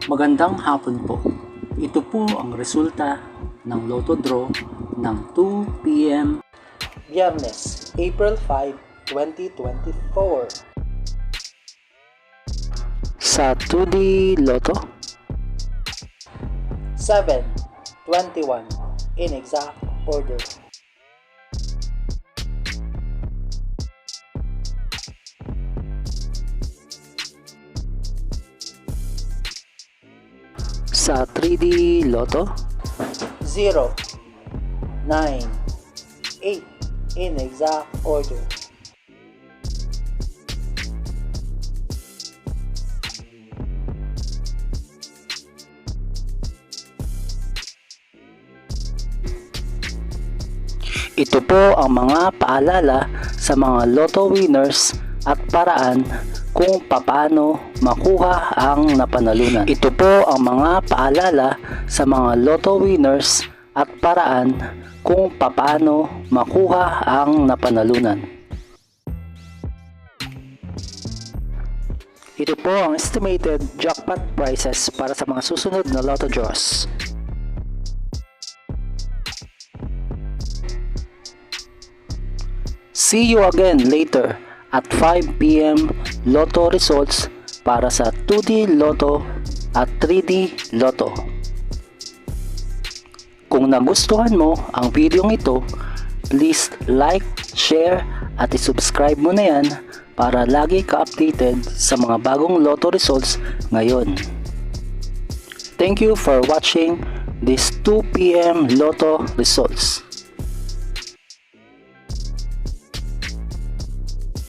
Magandang hapon po. Ito po ang resulta ng Lotto Draw ng 2 p.m. Biyernes, April 5, 2024. sa 2D Lotto. 7, 21 in exact order. Sa 3D Lotto. 0, 9, 8 in exact order. Ito po ang mga paalala sa mga Lotto winners at paraan kung papaano makuha ang napanalunan. Ito po ang mga paalala sa mga Lotto winners at paraan kung papaano makuha ang napanalunan. Ito po ang estimated jackpot prices para sa mga susunod na Lotto draws. See you again later at 5 p.m. Lotto results para sa 2D Lotto at 3D Lotto. Kung nagustuhan mo ang video ito, please like, share at isubscribe mo na yan para lagi ka updated sa mga bagong Lotto results ngayon. Thank you for watching this 2 p.m. Lotto results.